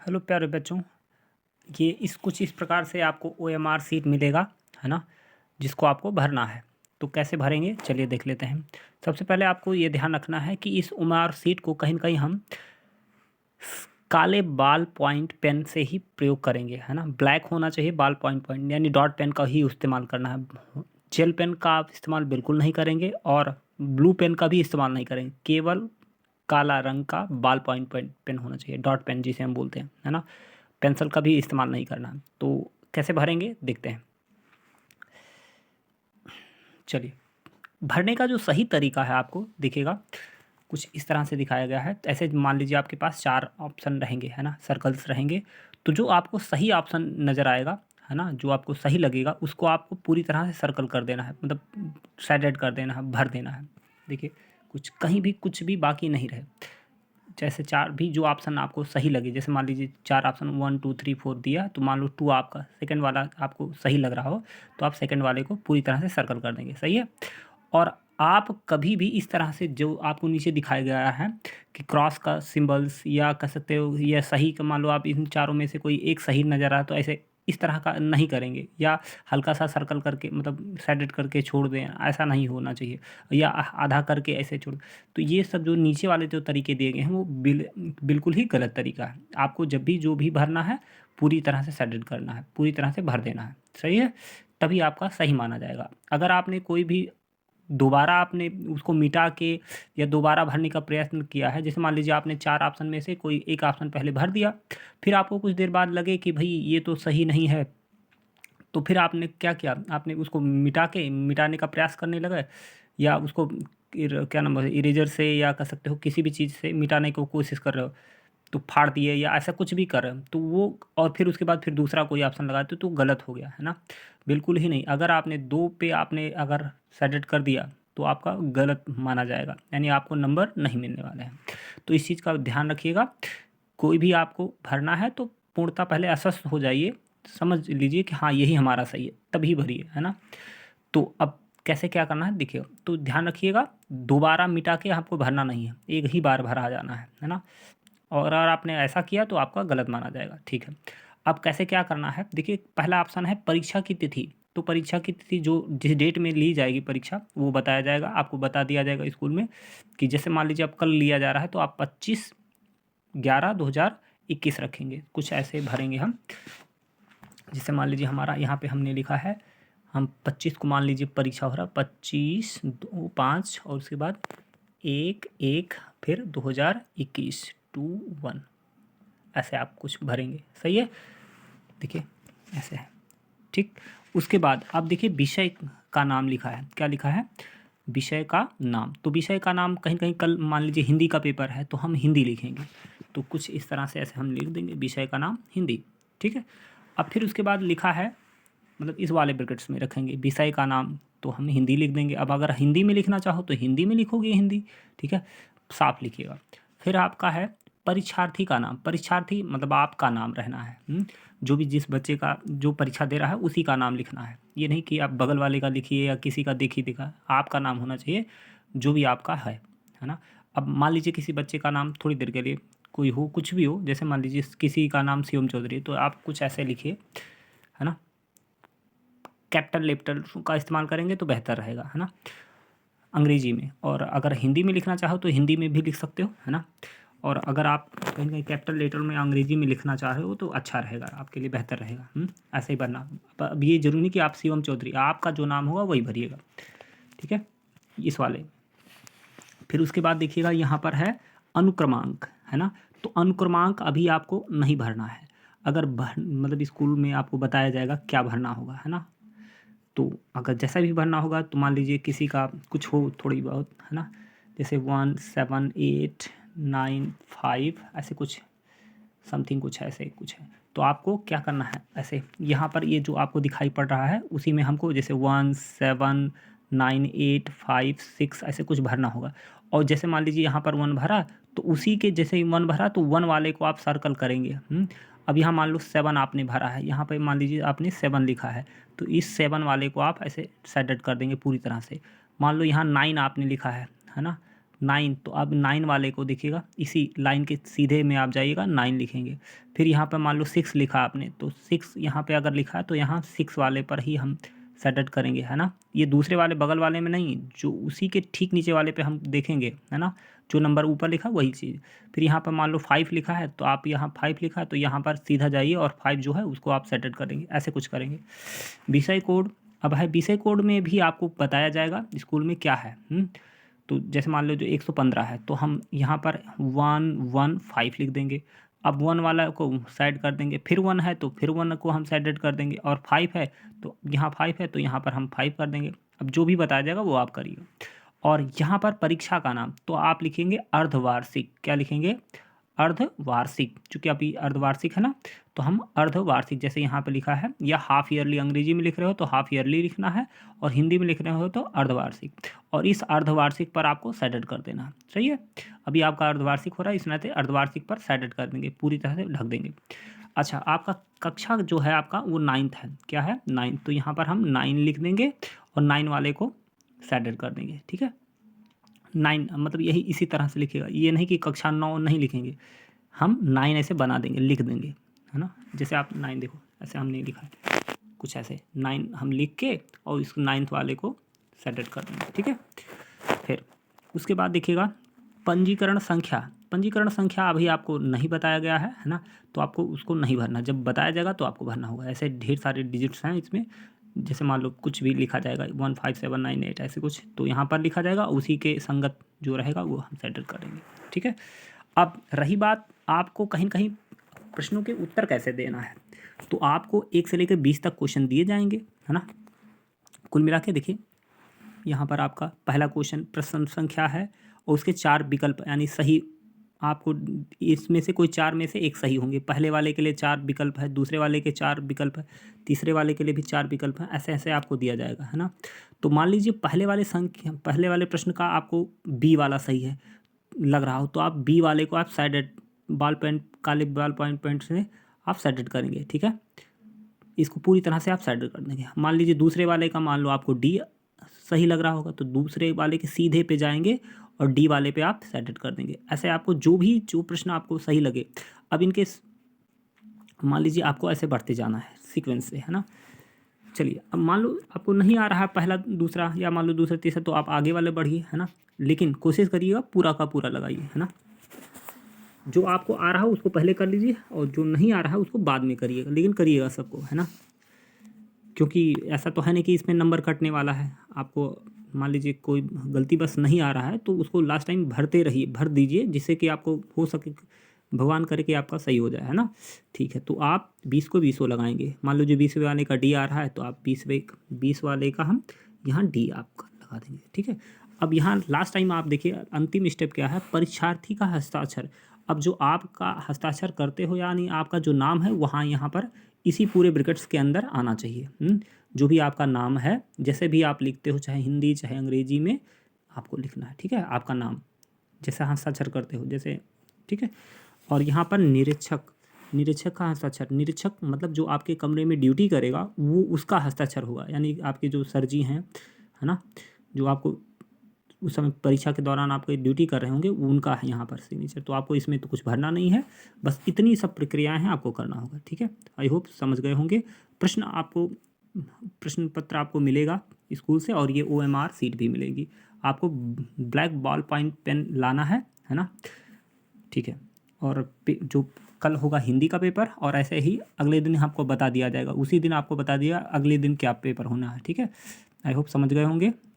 Hello प्यारे बच्चों, ये इस प्रकार से आपको ओएमआर सीट मिलेगा, है ना, जिसको आपको भरना है। तो कैसे भरेंगे चलिए देख लेते हैं। सबसे पहले आपको ये ध्यान रखना है कि इस ओएमआर सीट को कहीं न कहीं हम काले बाल पॉइंट पेन से ही प्रयोग करेंगे, है ना। ब्लैक होना चाहिए बाल पॉइंट पॉइंट यानी डॉट पेन का ही इस्तेमाल करना है। जेल पेन का आप इस्तेमाल बिल्कुल नहीं करेंगे और ब्लू पेन का भी इस्तेमाल नहीं करेंगे। केवल काला रंग का बाल पॉइंट पॉइंट पेन होना चाहिए, डॉट पेन जिसे हम बोलते हैं, है ना। पेंसिल का भी इस्तेमाल नहीं करना है। तो कैसे भरेंगे देखते हैं। चलिए, भरने का जो सही तरीका है आपको दिखेगा कुछ इस तरह से दिखाया गया है। ऐसे मान लीजिए आपके पास 4 ऑप्शन रहेंगे, है ना, सर्कल्स रहेंगे। तो जो आपको सही ऑप्शन नज़र आएगा, है ना, जो आपको सही लगेगा उसको आपको पूरी तरह से सर्कल कर देना है, मतलब शेडेड कर देना है, भर देना है। देखिए, कुछ कहीं भी कुछ भी बाकी नहीं रहे। जैसे 4 भी जो ऑप्शन आपको सही लगे, जैसे मान लीजिए 4 ऑप्शन 1 2 3 4 दिया, तो मान लो 2 आपका सेकंड वाला आपको सही लग रहा हो, तो आप सेकंड वाले को पूरी तरह से सर्कल कर देंगे, सही है। और आप कभी भी इस तरह से जो आपको नीचे दिखाया गया है कि क्रॉस का सिंबल्स या कह सकते हो या सही का, मान लो आप इन चारों में से कोई एक सही नज़र आया तो ऐसे इस तरह का नहीं करेंगे, या हल्का सा सर्कल करके मतलब शेडेड करके छोड़ दें, ऐसा नहीं होना चाहिए, या आधा करके ऐसे छोड़। तो ये सब जो नीचे वाले जो तरीके दिए गए हैं वो बिल्कुल ही गलत तरीका है। आपको जब भी जो भी भरना है पूरी तरह से शेडेड करना है, पूरी तरह से भर देना है, सही है। तभी आपका सही माना जाएगा। अगर आपने कोई भी दोबारा आपने उसको मिटा के या दोबारा भरने का प्रयत्न किया है, जैसे मान लीजिए आपने 4 ऑप्शन में से कोई एक ऑप्शन पहले भर दिया, फिर आपको कुछ देर बाद लगे कि भई ये तो सही नहीं है, तो फिर आपने क्या किया, आपने उसको मिटाने का प्रयास करने लगे, या उसको क्या नाम है, इरेजर से या कह सकते हो किसी भी चीज़ से मिटाने की कोशिश कर रहे हो, तो फाड़ दिए या ऐसा कुछ भी कर रहे हो, तो वो और फिर उसके बाद फिर दूसरा कोई ऑप्शन लगाते हो तो गलत हो गया, है ना। बिल्कुल ही नहीं। अगर आपने 2 पे आपने अगर सेलेक्ट कर दिया तो आपका गलत माना जाएगा, यानी आपको नंबर नहीं मिलने वाले हैं। तो इस चीज़ का ध्यान रखिएगा। कोई भी आपको भरना है तो पूर्णतः पहले आश्वस्त हो जाइए, समझ लीजिए कि हाँ यही हमारा सही है, तभी भरिए, है ना। तो अब कैसे क्या करना है देखिए, तो ध्यान रखिएगा, दोबारा मिटा के आपको भरना नहीं है, एक ही बार भरा जाना है ना। और अगर आपने ऐसा किया तो आपका गलत माना जाएगा, ठीक है। अब कैसे क्या करना है देखिए, पहला ऑप्शन है परीक्षा की तिथि। तो परीक्षा की तिथि जो जिस डेट में ली जाएगी परीक्षा वो बताया जाएगा, आपको बता दिया जाएगा स्कूल में कि जैसे मान लीजिए अब कल लिया जा रहा है तो आप 25/11/2021 रखेंगे, कुछ ऐसे भरेंगे हम। जैसे मान लीजिए हमारा यहाँ पे हमने लिखा है, हम 25 को मान लीजिए परीक्षा हो रहा, 25/2/5 और उसके बाद 1/1 फिर 2021 2/1, ऐसे आप कुछ भरेंगे, सही है। देखिए ऐसे है, ठीक। उसके बाद आप देखिए विषय का नाम लिखा है, क्या लिखा है, विषय का नाम। तो विषय का नाम कहीं कहीं कल मान लीजिए हिंदी का पेपर है तो हम हिंदी लिखेंगे, तो कुछ इस तरह से ऐसे हम लिख देंगे विषय का नाम हिंदी, ठीक है। अब फिर उसके बाद लिखा है, मतलब इस वाले ब्रैकेट्स में रखेंगे विषय का नाम, तो हम हिंदी लिख देंगे। अब अगर हिंदी में लिखना चाहो तो हिंदी में लिखोगे हिंदी, ठीक है, साफ लिखिएगा। फिर आपका है परीक्षार्थी का नाम, परीक्षार्थी मतलब आपका नाम रहना है, जो भी जिस बच्चे का जो परीक्षा दे रहा है उसी का नाम लिखना है। ये नहीं कि आप बगल वाले का लिखिए या किसी का देखिए देखा, आपका नाम होना चाहिए जो भी आपका है ना। अब मान लीजिए किसी बच्चे का नाम थोड़ी देर के लिए कोई हो, कुछ भी हो, जैसे मान लीजिए किसी का नाम शिवम चौधरी, तो आप कुछ ऐसे लिखिए, है ना। कैपिटल लेपिटल का इस्तेमाल करेंगे तो बेहतर रहेगा, है ना, अंग्रेजी में। और अगर हिंदी में लिखना चाहो तो हिंदी में भी लिख सकते हो, है ना। और अगर आप कहीं कहीं कैपिटल लेटर में अंग्रेजी में लिखना चाह रहे हो तो अच्छा रहेगा, आपके लिए बेहतर रहेगा। ऐसे ही भरना। अब ये जरूरी नहीं कि आप शिवम चौधरी, आपका जो नाम होगा वही भरिएगा, ठीक है, इस वाले। फिर उसके बाद देखिएगा यहाँ पर है अनुक्रमांक, है ना। तो अनुक्रमांक अभी आपको नहीं भरना है, अगर मतलब स्कूल में आपको बताया जाएगा क्या भरना होगा, है ना। तो अगर जैसा भी भरना होगा तो मान लीजिए किसी का कुछ हो थोड़ी बहुत, है ना, जैसे 1 7 8 9 5 ऐसे कुछ समथिंग कुछ ऐसे कुछ है, तो आपको क्या करना है, ऐसे यहाँ पर ये जो आपको दिखाई पड़ रहा है उसी में हमको जैसे 1 7 9 8 5 6 ऐसे कुछ भरना होगा। और जैसे मान लीजिए यहाँ पर 1 भरा तो उसी के जैसे ही 1 भरा तो 1 वाले को आप सर्कल करेंगे। अब यहाँ मान लो 7 आपने भरा है, यहाँ पर मान लीजिए आपने 7 लिखा है, तो इस 7 वाले को आप ऐसे सेलेक्ट कर देंगे पूरी तरह से। मान लो यहाँ 9 आपने लिखा है ना, 9, तो अब 9 वाले को देखिएगा, इसी लाइन के सीधे में आप जाइएगा, 9 लिखेंगे। फिर यहाँ पर मान लो 6 लिखा आपने, तो 6 यहाँ पे अगर लिखा है तो यहाँ 6 वाले पर ही हम सेट करेंगे, है ना। ये दूसरे वाले बगल वाले में नहीं, जो उसी के ठीक नीचे वाले पे हम देखेंगे, है ना, जो नंबर ऊपर लिखा वही चीज़। फिर यहाँ पर मान लो 5 लिखा है, तो आप यहाँ 5 लिखा है तो यहाँ पर सीधा जाइए और 5 जो है उसको आप सेट करेंगे, ऐसे कुछ करेंगे। विषय कोड, अब है विषय कोड में भी आपको बताया जाएगा स्कूल में क्या है। तो जैसे मान लो जो 115 है, तो हम यहाँ पर 115 लिख देंगे। अब 1 वाला को साइड कर देंगे, फिर 1 है तो फिर 1 को हम साइड कर देंगे, और 5 है तो यहाँ 5 है तो यहाँ पर हम 5 कर देंगे। अब जो भी बताया जाएगा वो आप करिए। और यहाँ पर परीक्षा का नाम तो आप लिखेंगे अर्धवार्षिक। क्या लिखेंगे? अर्धवार्षिक। चूँकि अभी अर्धवार्षिक है ना, तो हम अर्धवार्षिक, जैसे यहाँ पे लिखा है, या हाफ ईयरली अंग्रेजी में लिख रहे हो तो हाफ ईयरली लिखना है, और हिंदी में लिख रहे हो तो अर्धवार्षिक। और इस अर्धवार्षिक पर आपको सेट कर देना है। सही है, अभी आपका अर्धवार्षिक हो रहा है, इस नाते अर्धवार्षिक पर सेट कर देंगे, पूरी तरह से ढक देंगे। अच्छा, आपका कक्षा जो है आपका वो 9th है। क्या है? 9th। तो यहाँ पर हम 9 लिख देंगे और 9 वाले को सेट कर देंगे। ठीक है, 9 मतलब यही इसी तरह से लिखेगा, ये नहीं कि कक्षा 9 नहीं लिखेंगे, हम 9 ऐसे बना देंगे, लिख देंगे, है ना। जैसे आप 9 देखो, ऐसे हमने लिखा है कुछ ऐसे, 9 हम लिख के और इस 9th वाले को सेट कर देंगे। ठीक है, फिर उसके बाद देखिएगा पंजीकरण संख्या। पंजीकरण संख्या अभी आपको नहीं बताया गया है ना, तो आपको उसको नहीं भरना, जब बताया जाएगा तो आपको भरना होगा। ऐसे ढेर सारे डिजिट्स हैं इसमें, जैसे मान लो कुछ भी लिखा जाएगा 15798 ऐसे कुछ, तो यहाँ पर लिखा जाएगा, उसी के संगत जो रहेगा वो हम सेट करेंगे। ठीक है, अब रही बात आपको कहीं कहीं प्रश्नों के उत्तर कैसे देना है, तो आपको 1 से लेकर 20 तक क्वेश्चन दिए जाएंगे, है ना। कुल मिला के देखिए, यहाँ पर आपका पहला क्वेश्चन प्रश्न संख्या है और उसके 4 विकल्प, यानी सही, आपको इसमें से कोई 4 में से एक सही होंगे। पहले वाले के लिए 4 विकल्प है, दूसरे वाले के 4 विकल्प है, तीसरे वाले के लिए भी 4 विकल्प है, ऐसे ऐसे आपको दिया जाएगा, है ना। तो मान लीजिए पहले वाले प्रश्न का आपको बी वाला सही है लग रहा हो, तो आप बी वाले को आप साइडेड काले बॉल पॉइंट से आप साइडेड करेंगे। ठीक है, इसको पूरी तरह से आप साइडेड कर देंगे। मान लीजिए दूसरे वाले का मान लो आपको डी सही लग रहा होगा, तो दूसरे वाले के सीधे पे जाएंगे और डी वाले पे आप सेट कर देंगे। ऐसे आपको जो प्रश्न आपको सही लगे, अब इनके मान लीजिए आपको ऐसे बढ़ते जाना है सीक्वेंस से, है ना। चलिए, अब मान लो आपको नहीं आ रहा है पहला दूसरा, या मान लो दूसरा तीसरा, तो आप आगे वाले बढ़िए, है ना, लेकिन कोशिश करिएगा पूरा का पूरा लगाइए, है ना। जो आपको आ रहा है उसको पहले कर लीजिए और जो नहीं आ रहा है उसको बाद में करिएगा, लेकिन करिएगा सबको, है ना। क्योंकि ऐसा तो है नहीं कि इसमें नंबर कटने वाला है। आपको मान लीजिए कोई गलती बस नहीं आ रहा है तो उसको लास्ट टाइम भर दीजिए, जिससे कि आपको हो सके, भगवान करे कि आपका सही हो जाए, है ना। ठीक है, तो आप 20 को 20 लगाएंगे। मान लो जो 20वें वाले का डी आ रहा है, तो आप 20 वाले का हम यहाँ डी आपका लगा देंगे। ठीक है, अब यहाँ लास्ट टाइम आप देखिए अंतिम स्टेप क्या है, परीक्षार्थी का हस्ताक्षर। अब जो आपका हस्ताक्षर करते हो, यानी आपका जो नाम है वहाँ यहाँ पर इसी पूरे ब्रैकेट्स के अंदर आना चाहिए। जो भी आपका नाम है, जैसे भी आप लिखते हो, चाहे हिंदी चाहे अंग्रेजी में आपको लिखना है। ठीक है, आपका नाम जैसा हस्ताक्षर करते हो जैसे। ठीक है, और यहाँ पर निरीक्षक का हस्ताक्षर, निरीक्षक मतलब जो आपके कमरे में ड्यूटी करेगा वो उसका हस्ताक्षर होगा, यानी आपके जो सर जी हैं, है ना, जो आपको उस समय परीक्षा के दौरान आपको ड्यूटी कर रहे होंगे, उनका है यहाँ पर सिग्नेचर। तो आपको इसमें तो कुछ भरना नहीं है, बस इतनी सब प्रक्रियाएं हैं आपको करना होगा। ठीक है, आई होप समझ गए होंगे। प्रश्न पत्र आपको मिलेगा स्कूल से, और ये OMR सीट भी मिलेगी आपको। ब्लैक बॉल पॉइंट पेन लाना है ना। ठीक है, और जो कल होगा हिंदी का पेपर, और ऐसे ही अगले दिन आपको बता दिया जाएगा, उसी दिन आपको बता दिया अगले दिन क्या पेपर होना है। ठीक है, आई होप समझ गए होंगे।